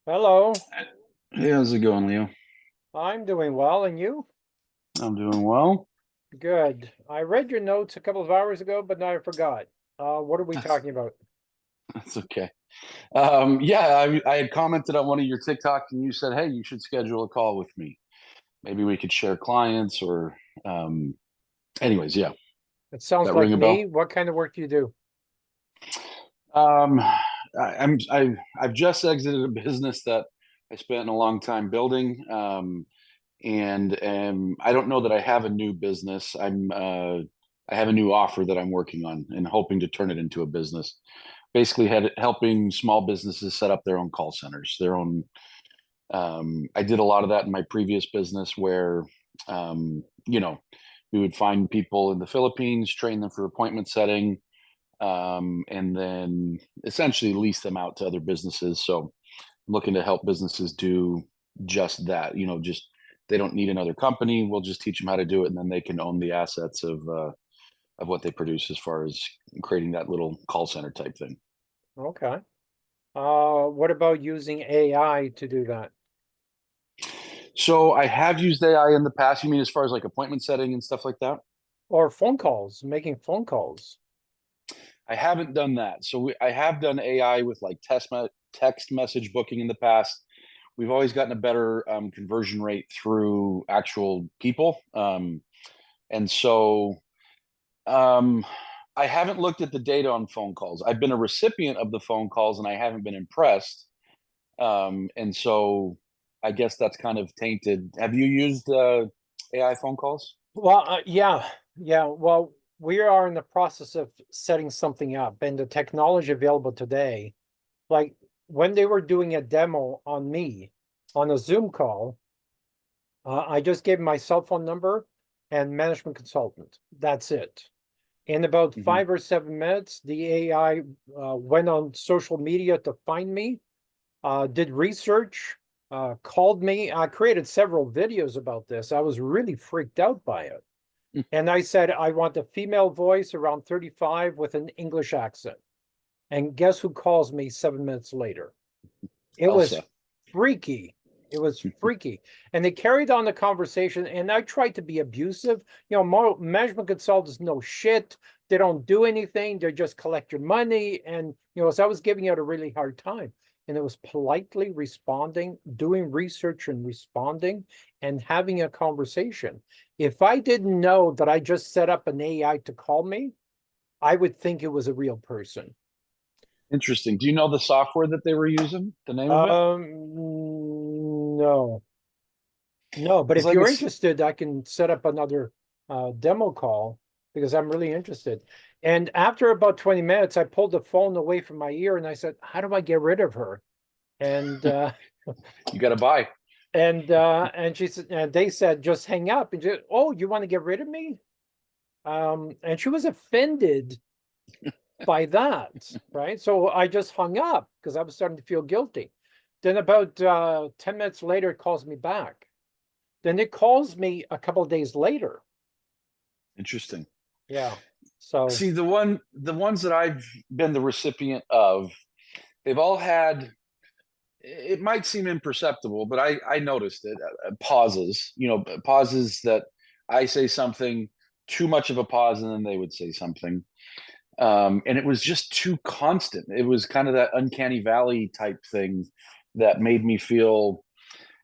Hello, Hey, how's it going, Leo? I'm doing well, and you? I'm doing well. Good. I read your notes a couple of hours ago, but now I forgot. What are we That's talking about? that's okay. Yeah, I had commented on one of your TikToks, and you said, "Hey, you should schedule a call with me. Maybe we could share clients." Or, anyways, yeah, It sounds that like ring a me. bell? What kind of work do you do? I've just exited a business that I spent a long time building, and I don't know that I have a new business. I have a new offer that I'm working on and hoping to turn it into a business. Basically, helping small businesses set up their own call centers, their own. I did a lot of that in my previous business, where you know we would find people in the Philippines, train them for appointment setting, and then essentially lease them out to other businesses. So I'm looking to help businesses do just that. Just they don't need another company. We'll just teach them how to do it, and then they can own the assets of what they produce as far as creating that little call center type thing. Okay. What about using AI to do that? So I have used AI in the past. You mean as far as like appointment setting and stuff like that? Or phone calls, making phone calls. I haven't done that. I have done AI with like text message booking in the past. We've always gotten a better conversion rate through actual people. And so um, I haven't looked at the data on phone calls. I've been a recipient of the phone calls and I haven't been impressed. And so I guess that's kind of tainted. Have you used AI phone calls? Yeah. Well, we are in the process of setting something up, and the technology available today, like when they were doing a demo on me on a Zoom call. I just gave my cell phone number and management consultant. That's it. In about Hmm. 5 or 7 minutes, the AI went on social media to find me, did research, called me. I created several videos about this. I was really freaked out by it. And I said, I want a female voice around 35 with an English accent. And guess who calls me 7 minutes later? It was Elsa. freaky. It was freaky. And they carried on the conversation, and I tried to be abusive. Management consultants know shit. They don't do anything. They just collect your money. And, so I was giving it a really hard time. And it was politely responding, doing research and responding and having a conversation. If I didn't know that I just set up an AI to call me, I would think it was a real person. Interesting. Do you know the software that they were using? The name of it? No. No, but Because if like you're it's interested, I can set up another demo call because I'm really interested. And after about 20 minutes, I pulled the phone away from my ear and I said, "How do I get rid of her?" And you got to buy. and she said, and they said, "Just hang up." And she, "Oh, you want to get rid of me?" And she was offended by that, right? So I just hung up because I was starting to feel guilty. Then about 10 minutes later, it calls me back. Then it calls me a couple of days later. Interesting. Yeah. So See, the ones that I've been the recipient of, they've all had. It might seem imperceptible, but I noticed it. Pauses, pauses that I say something, too much of a pause, and then they would say something, and it was just too constant. It was kind of that uncanny valley type thing that made me feel.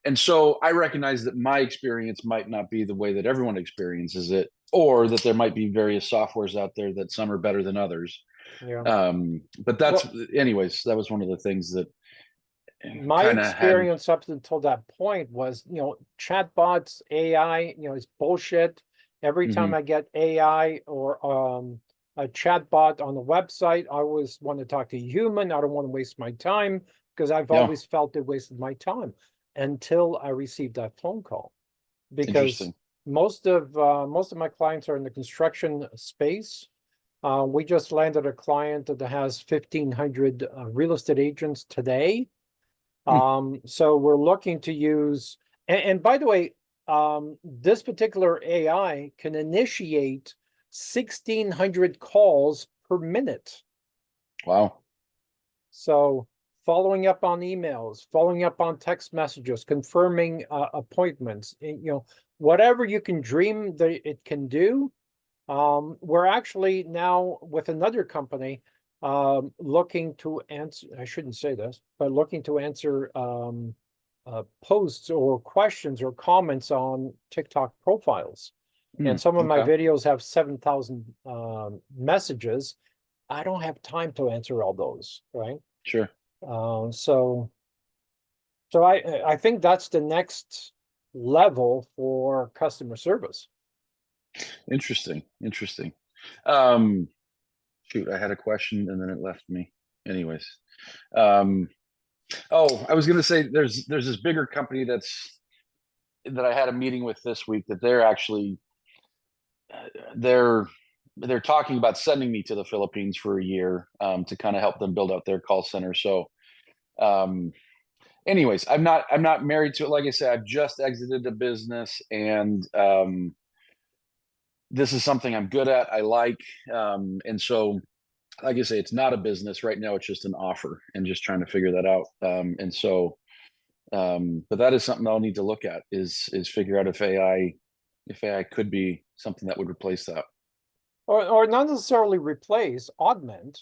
And so I recognize that my experience might not be the way that everyone experiences it, or that there might be various softwares out there that some are better than others. yeah. But that's, Well, anyways, that was one of the things that my kind of had. experience up until that point was, chatbots, AI, is bullshit. Every time Mhm. I get AI or a chatbot on the website, I always want to talk to a human. I don't want to waste my time because I've Yeah, always felt it wasted my time until I received that phone call. Because interesting. most of my clients are in the construction space. We just landed a client that has 1,500 real estate agents today. Hmm. So we're looking to use, and by the way, this particular AI can initiate 1,600 calls per minute. Wow. So following up on emails, following up on text messages, confirming appointments, whatever you can dream that it can do. We're actually now with another company looking to answer, I shouldn't say this, but looking to answer posts or questions or comments on TikTok profiles. And some of my Okay. videos have 7,000 messages. I don't have time to answer all those, right? Sure. So I think that's the next level for customer service. Interesting. Interesting. Um, Shoot, I had a question and then it left me. Anyways. Um, oh, I was gonna say there's this bigger company that I had a meeting with this week that they're actually they're they're talking about sending me to the Philippines for a year to kind of help them build out their call center. So um anyways, I'm not married to it. Like I said, I've just exited the business and this is something I'm good at. I like and so like I say, it's not a business right now. It's just an offer and just trying to figure that out. And so, but that is something I'll need to look at is figure out if AI could be something that would replace that. Or not necessarily replace, augment,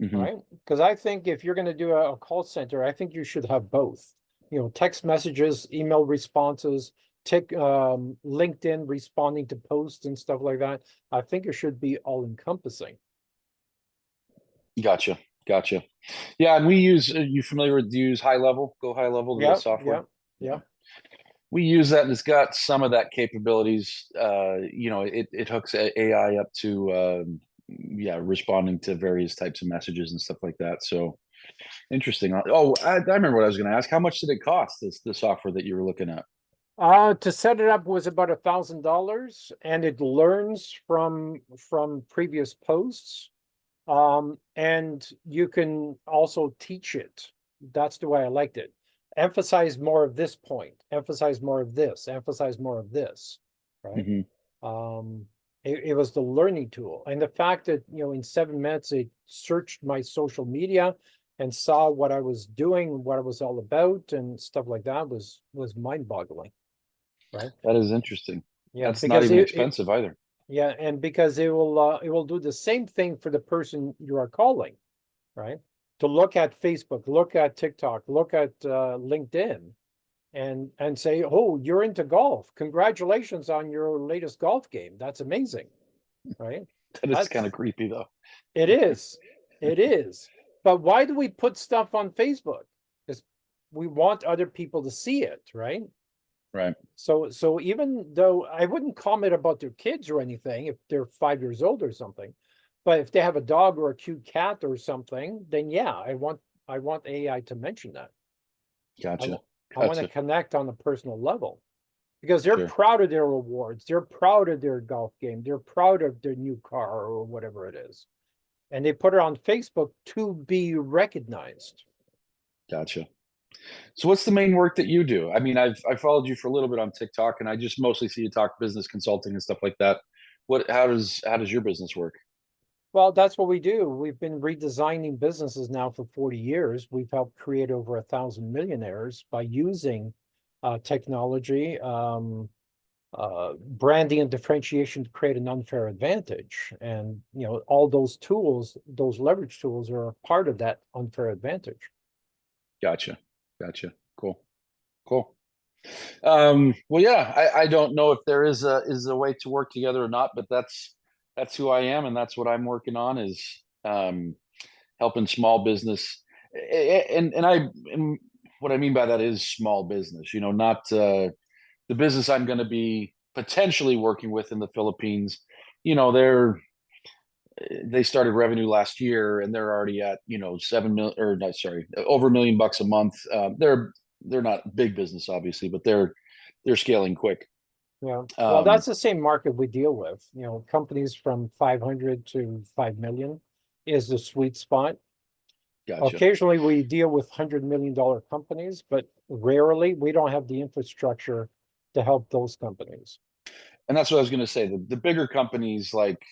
Hmm. right? Because I think if you're going to do a call center, I think you should have both. Text messages, email responses, LinkedIn responding to posts and stuff like that. I think it should be all encompassing. Gotcha, gotcha. Yeah, and we use. Are you familiar with use High Level? Go High Level, the Yeah, software. yeah, yeah. Yeah, we use that, and it's got some of that capabilities. It hooks AI up to yeah, responding to various types of messages and stuff like that. So interesting. Oh, I remember what I was going to ask. How much did it cost the software that you were looking at? To set it up was about $1,000, and it learns from previous posts. And you can also teach it. That's the way I liked it. Emphasize more of this point, emphasize more of this, emphasize more of this, right? Hmm. It was the learning tool. And the fact that, in 7 minutes, it searched my social media and saw what I was doing, what it was all about, and stuff like that was mind-boggling, right? That is interesting. Yeah, That's not because even expensive either. yeah, and because it will do the same thing for the person you are calling, right? To look at Facebook, look at TikTok, look at LinkedIn, and say, "Oh, you're into golf. Congratulations on your latest golf game. That's amazing." Right? That is kind of That's creepy though. it is. It is. But why do we put stuff on Facebook? Because we want other people to see it, right? Right. So even though I wouldn't comment about their kids or anything if they're 5 years old or something, but if they have a dog or a cute cat or something, then yeah, I want AI to mention that. I Gotcha. want I want to Gotcha. connect on a personal level because they're Sure. proud of their rewards, they're proud of their golf game, they're proud of their new car or whatever it is, and they put it on Facebook to be recognized. Gotcha. So what's the main work that you do? I mean, I followed you for a little bit on TikTok and I just mostly see you talk business consulting and stuff like that. How does your business work? Well, that's what we do. We've been redesigning businesses now for 40 years. We've helped create over 1,000 millionaires by using technology, branding and differentiation to create an unfair advantage. And, all those tools, those leverage tools are a part of that unfair advantage. Gotcha. Gotcha. Cool. Cool. Well, yeah, I don't know if there is a way to work together or not, but that's who I am, and that's what I'm working on is helping small business. And what I mean by that is small business. Not the business I'm going to be potentially working with in the Philippines. They started revenue last year, and they're already at 7 million or no, sorry, over $1 million a month. They're not big business, obviously, but they're scaling quick. Yeah. Well, Um, that's the same market we deal with. Companies from 500 to 5 million is the sweet spot. Gotcha. Occasionally, we deal with $100 million companies, but rarely we don't have the infrastructure to help those companies. And that's what I was going to say. The bigger companies like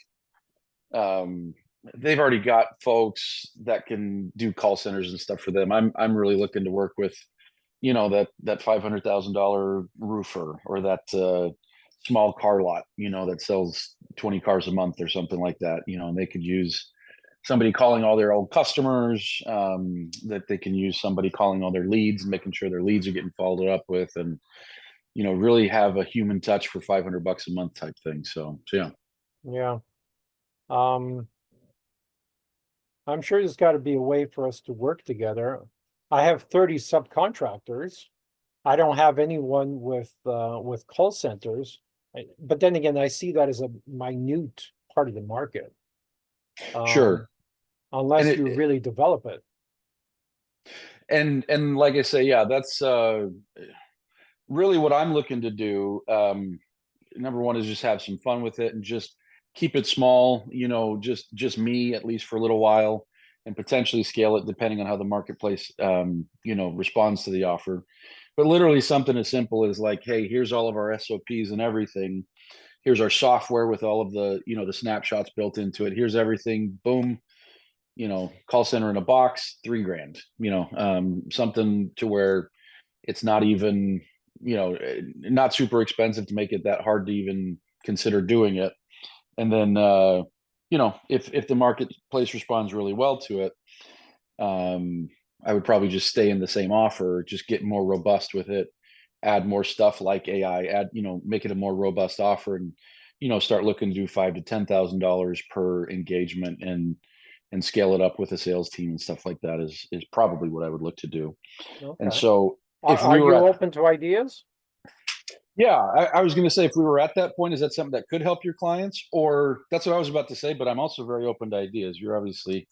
they've already got folks that can do call centers and stuff for them. I'm really looking to work with, that $500,000 roofer, or that small car lot, that sells 20 cars a month or something like that. And they could use somebody calling all their old customers, that they can use somebody calling all their leads and making sure their leads are getting followed up with, and really have a human touch for $500 a month type thing. So yeah. Yeah. Um, I'm sure there's got to be a way for us to work together. I have 30 subcontractors. I don't have anyone with call centers. But then again, I see that as a minute part of the market. Sure. And Unless you it really develop it. and like I say, yeah, that's really what I'm looking to do. Number one is just have some fun with it and just keep it small, just me, at least for a little while, and potentially scale it depending on how the marketplace responds to the offer. But literally something as simple as like, hey, here's all of our SOPs and everything. Here's our software with all of the snapshots built into it. Here's everything. Boom. Call center in a box, $3,000. Something to where it's not even, not super expensive to make it that hard to even consider doing it. And then, if the marketplace responds really well to it, I would probably just stay in the same offer, just get more robust with it, add more stuff like AI, make it a more robust offer, and start looking to do $5,000 to $10,000 per engagement, and scale it up with a sales team and stuff like that is probably what I would look to do. And Okay. so if Are we were you at, open to ideas? yeah, I was going to say, if we were at that point, is that something that could help your clients? Or that's what I was about to say, but I'm also very open to ideas. You're obviously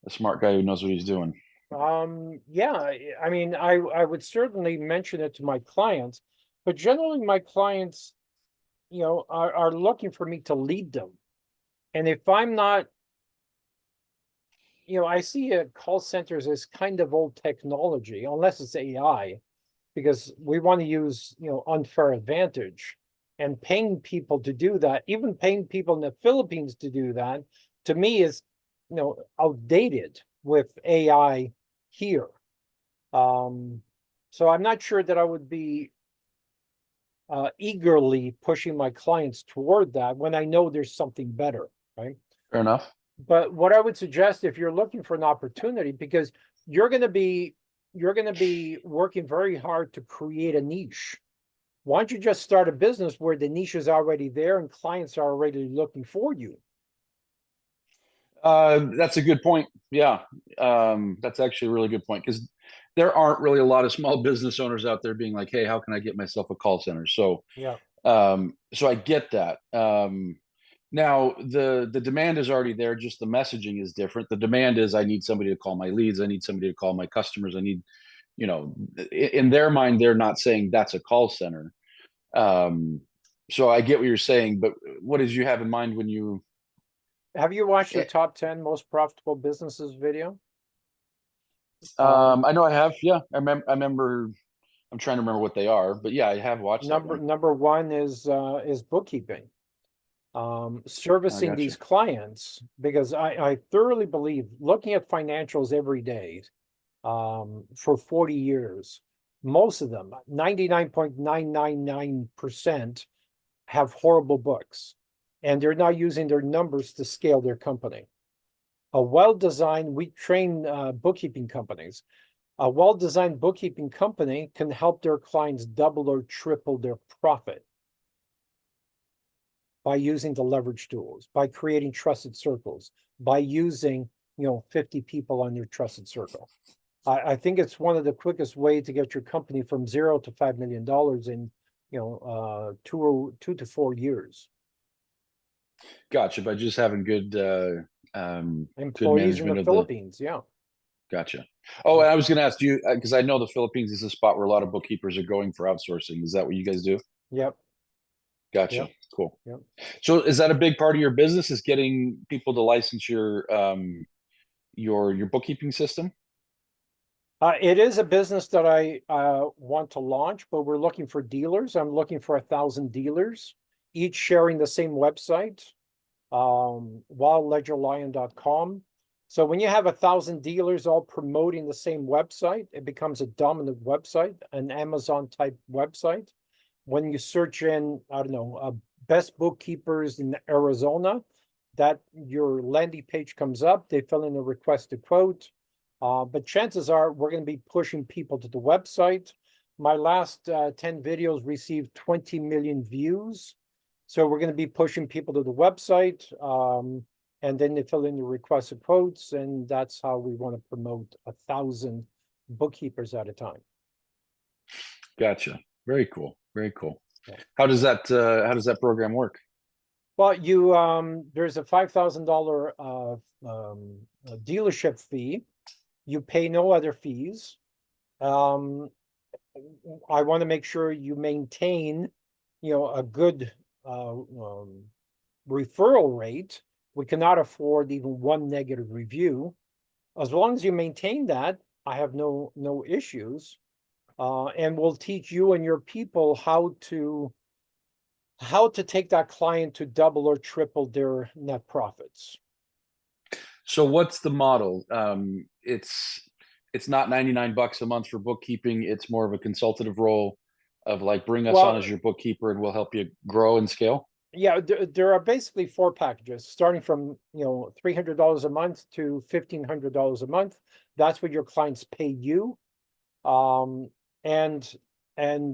a smart guy who knows what he's doing. Yeah, I mean, I would certainly mention it to my clients, but generally my clients, are looking for me to lead them. And if I'm not, I see call centers as kind of old technology, unless it's AI, because we want to use, unfair advantage. And paying people to do that, even paying people in the Philippines to do that, to me is, outdated with AI here. So I'm not sure that I would be eagerly pushing my clients toward that when I know there's something better, right? Fair enough. But what I would suggest, if you're looking for an opportunity, because you're going to be working very hard to create a niche. Why don't you just start a business where the niche is already there and clients are already looking for you? That's a good point. Yeah. That's actually a really good point, because there aren't really a lot of small business owners out there being like, hey, how can I get myself a call center? Yeah. So I get that. Now the demand is already there, just the messaging is different. The demand is, I need somebody to call my leads, I need somebody to call my customers, I need, in their mind, they're not saying that's a call center. Um, so I get what you're saying, but what did you have in mind when you? Have you watched the eh, top 10 most profitable businesses video? Um, I know I have. Yeah, I remember. I'm trying to remember what they are, but yeah, I have watched that one. number one is bookkeeping. I Servicing got you. these clients, because I thoroughly believe, looking at financials every day, for 40 years, most of them, 99.999%, have horrible books, and they're not using their numbers to scale their company. We train bookkeeping companies. A well-designed bookkeeping company can help their clients double or triple their profit by using the leverage tools, by creating trusted circles, by using, 50 people on your trusted circle. I think it's one of the quickest way to get your company from 0 to $5 million in, 2 to 4 years. Gotcha. By just having good Employees in the management of the. Philippines, yeah. Gotcha. Oh, and I was going to ask you, because I know the Philippines is a spot where a lot of bookkeepers are going for outsourcing. Is that what you guys do? Yep, Gotcha. yep, Cool. yep. So is that a big part of your business? Is getting people to license your bookkeeping system? It is a business that I want to launch, but we're looking for dealers. I'm looking for 1,000 dealers, each sharing the same website. wildledgerlion.com. So when you have 1,000 dealers all promoting the same website, it becomes a dominant website, an Amazon type website. When you search in, I don't know, best bookkeepers in Arizona, that your landing page comes up, they fill in a request to quote. But chances are we're going to be pushing people to the website. My last 10 videos received 20 million views. So we're going to be pushing people to the website. And then they fill in the requested quotes, and that's how we want to promote 1,000 bookkeepers at a time. Gotcha. Very cool. Very cool. Yeah. How does that program work? Well, you there's a $5,000 dealership fee. You pay no other fees. I want to make sure you maintain, a good referral rate. We cannot afford even one negative review. As long as you maintain that, I have no issues. And we'll teach you and your people how to take that client to double or triple their net profits. So what's the model? It's not $99 a month for bookkeeping. It's more of a consultative role of like, bring us on as your bookkeeper and we'll help you grow and scale. Yeah, there are basically 4 packages starting from, $300 a month to $1,500 a month. That's what your clients pay you. And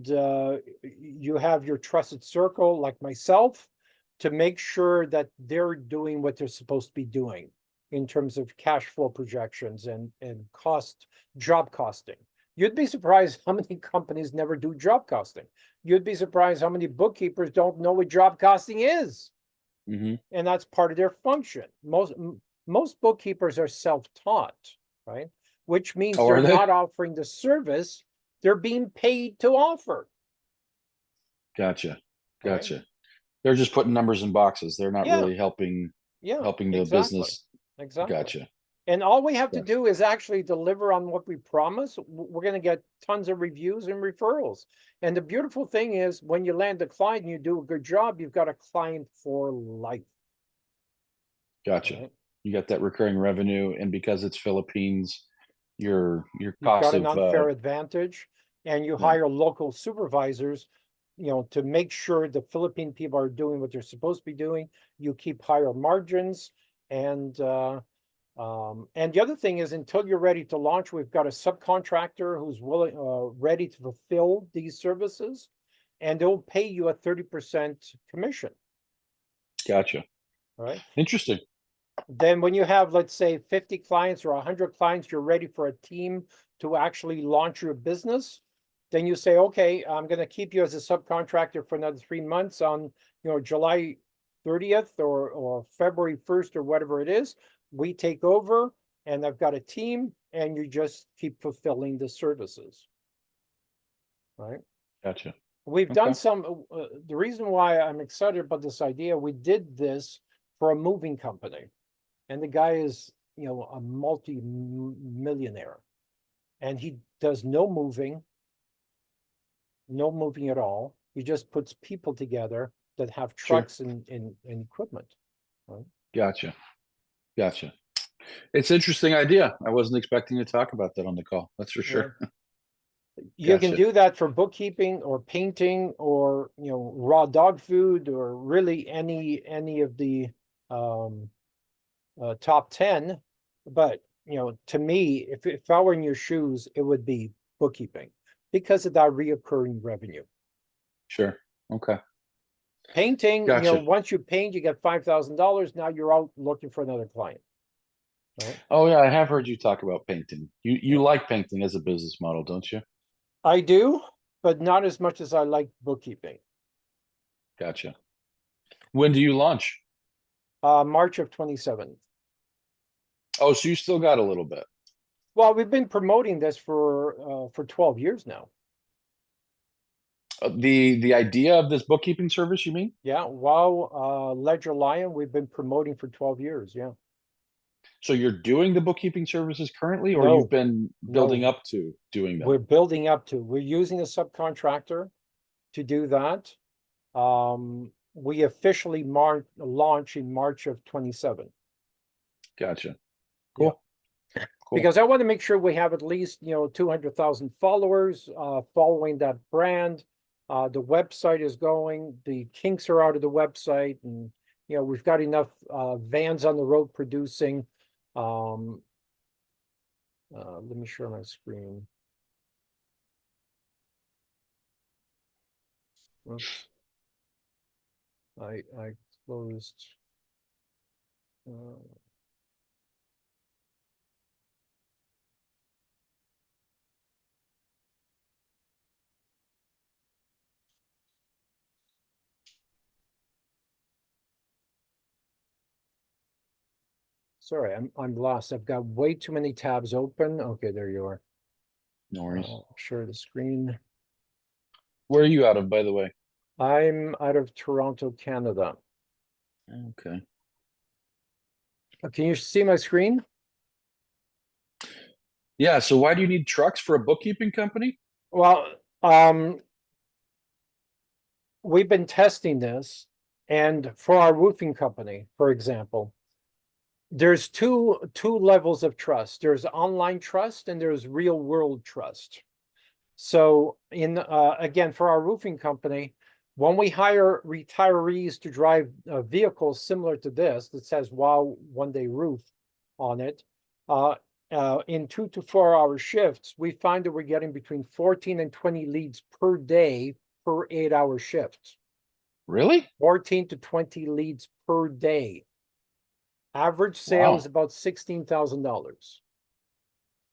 you have your trusted circle like myself to make sure that they're doing what they're supposed to be doing in terms of cash flow projections and job costing. You'd be surprised how many companies never do job costing. You'd be surprised how many bookkeepers don't know what job costing is. Mm-hmm. And that's part of their function. Most bookkeepers are self-taught, right? Which means they're not offering the service they're being paid to offer. Gotcha. Right? They're just putting numbers in boxes. They're not really helping the business. Exactly. Gotcha. And all we have to do is actually deliver on what we promise. We're going to get tons of reviews and referrals. And the beautiful thing is when you land a client and you do a good job, you've got a client for life. Gotcha. Right? You got that recurring revenue, and because it's Philippines, your You've cost got an unfair advantage, and you hire local supervisors, to make sure the Philippine people are doing what they're supposed to be doing. You keep higher margins, and the other thing is, until you're ready to launch, we've got a subcontractor who's ready to fulfill these services, and they'll pay you a 30% commission. Gotcha. All right. Interesting. Then when you have, let's say, 50 clients or 100 clients, you're ready for a team to actually launch your business. Then you say, okay, I'm going to keep you as a subcontractor for another 3 months on, July 30th or February 1st or whatever it is. We take over and I've got a team and you just keep fulfilling the services. Right? Gotcha. We've done some, the reason why I'm excited about this idea, we did this for a moving company. And the guy is, a multi-millionaire. And he does no moving at all. He just puts people together that have trucks and equipment. Right? Gotcha. It's an interesting idea. I wasn't expecting to talk about that on the call. That's for sure. You can do that for bookkeeping or painting or, raw dog food or really any of the top 10. But, to me, if I were in your shoes, it would be bookkeeping because of that reoccurring revenue. Sure. Okay. Painting, once you paint, you get $5,000. Now you're out looking for another client. Right? Oh yeah, I have heard you talk about painting. You like painting as a business model, don't you? I do, but not as much as I like bookkeeping. Gotcha. When do you launch? March of 27. Oh, so you still got a little bit. Well, we've been promoting this for 12 years now. The idea of this bookkeeping service, you mean? Yeah, Wow, Ledger Lion, we've been promoting for 12 years. Yeah. So you're doing the bookkeeping services currently, or you've been building up to doing them? We're building up to. We're using a subcontractor to do that. we officially launch in March of 27. Gotcha. Yeah. Cool. Cool. Because I want to make sure we have at least, 200,000 followers following that brand. The website is going, the kinks are out of the website, and we've got enough vans on the road producing. Let me share my screen. Oops. I closed. Sorry, I'm lost. I've got way too many tabs open. Okay, there you are. No worries. Share the screen. Where are you out of, by the way? I'm out of Toronto, Canada. Okay. Can you see my screen? Yeah. So why do you need trucks for a bookkeeping company? Well, we've been testing this, and for our roofing company, for example, there's two levels of trust. There's online trust and there's real world trust. So again, for our roofing company, when we hire retirees to drive vehicles similar to this that says "Wow, one day roof" on it, in 2 to 4 hour shifts, we find that we're getting between 14 and 20 leads per day per 8 hour shift. Really? 14 to 20 leads per day. Average sale is Wow. about $16,000.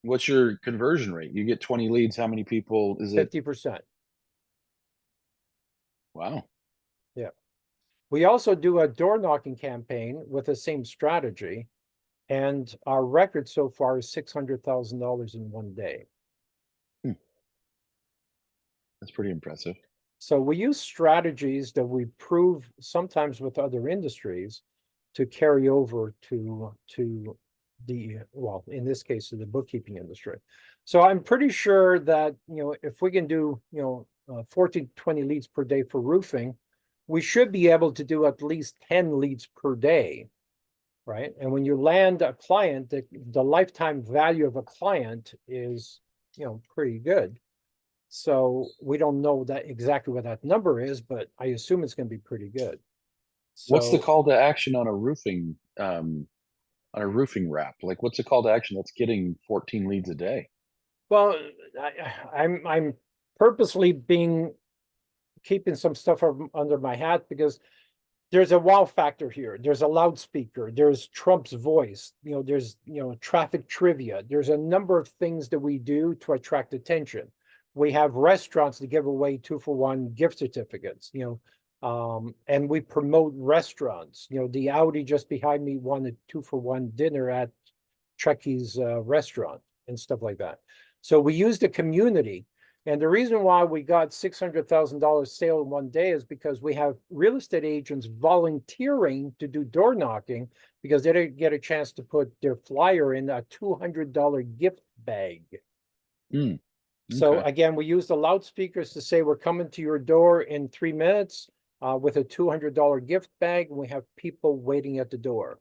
What's your conversion rate? You get 20 leads. How many people is it? 50%. Wow. Yeah. We also do a door knocking campaign with the same strategy, and our record so far is $600,000 in one day. That's pretty impressive. So we use strategies that we prove sometimes with other industries to carry over to the, well, in this case, to the bookkeeping industry. So I'm pretty sure that, if we can do, 14, 20 leads per day for roofing, we should be able to do at least 10 leads per day, right? And when you land a client, the lifetime value of a client is, pretty good. So we don't know that exactly what that number is, but I assume it's going to be pretty good. What's the So, call to action on a roofing wrap? Like, what's the call to action that's getting 14 leads a day? well, I'm purposely keeping some stuff under my hat because there's a wow factor here. There's a loudspeaker. There's Trump's voice. There's traffic trivia. There's a number of things that we do to attract attention. We have restaurants that give away 2-for-1 gift certificates. And we promote restaurants. The Audi just behind me won a 2-for-1 dinner at Chucky's restaurant and stuff like that. So we use the community. And the reason why we got $600,000 sale in one day is because we have real estate agents volunteering to do door knocking because they didn't get a chance to put their flyer in a $200 gift bag. Okay. So again, we use the loudspeakers to say we're coming to your door in 3 minutes with a $200 gift bag, and we have people waiting at the door.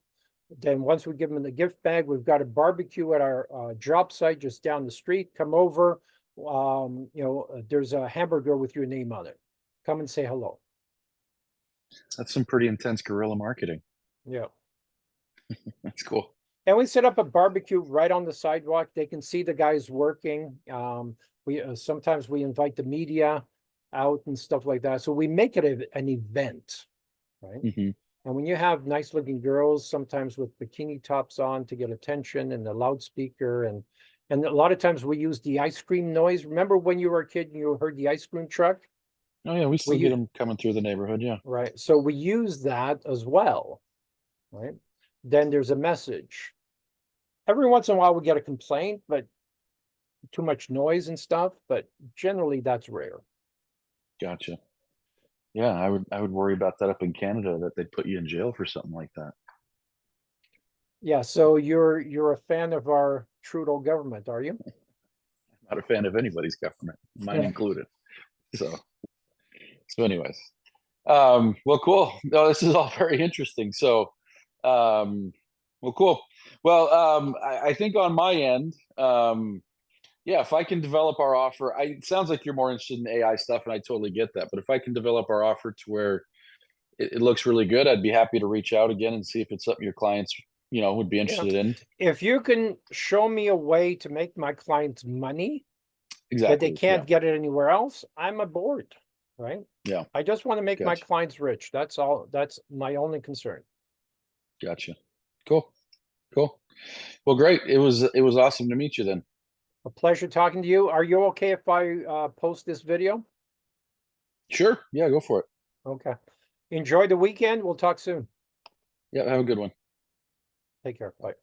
Then once we give them the gift bag, we've got a barbecue at our job site just down the street. Come over. There's a hamburger with your name on it. Come and say hello. That's some pretty intense guerrilla marketing. Yeah. That's cool. And we set up a barbecue right on the sidewalk. They can see the guys working. We sometimes we invite the media out and stuff like that. So we make it an event, right? Mm-hmm. And when you have nice looking girls, sometimes with bikini tops on to get attention and the loudspeaker, and a lot of times we use the ice cream noise. Remember when you were a kid and you heard the ice cream truck? Oh yeah, we still get them coming through the neighborhood. Yeah. Right. So we use that as well, right? Then there's a message. Every once in a while we get a complaint, but too much noise and stuff, but generally that's rare. Gotcha. Yeah, I would worry about that up in Canada, that they'd put you in jail for something like that. Yeah, so you're a fan of our Trudeau government, are you? Not a fan of anybody's government, mine included. So anyways, Well, cool. No, this is all very interesting. So, well, cool. Well, I think on my end, yeah, if I can develop our offer, it sounds like you're more interested in AI stuff, and I totally get that. But if I can develop our offer to where it looks really good, I'd be happy to reach out again and see if it's something your clients, would be Yeah. interested in. If you can show me a way to make my clients money that they Exactly. Yeah. can't get it anywhere else, I'm aboard, right? Yeah. I just want to make my Gotcha. clients rich. That's all. That's my only concern. Gotcha. Cool. Cool. Well, great. It was awesome to meet you then. A pleasure talking to you. Are you okay if I post this video? Sure. Yeah, go for it. Okay. Enjoy the weekend. We'll talk soon. Yeah, have a good one. Take care. Bye.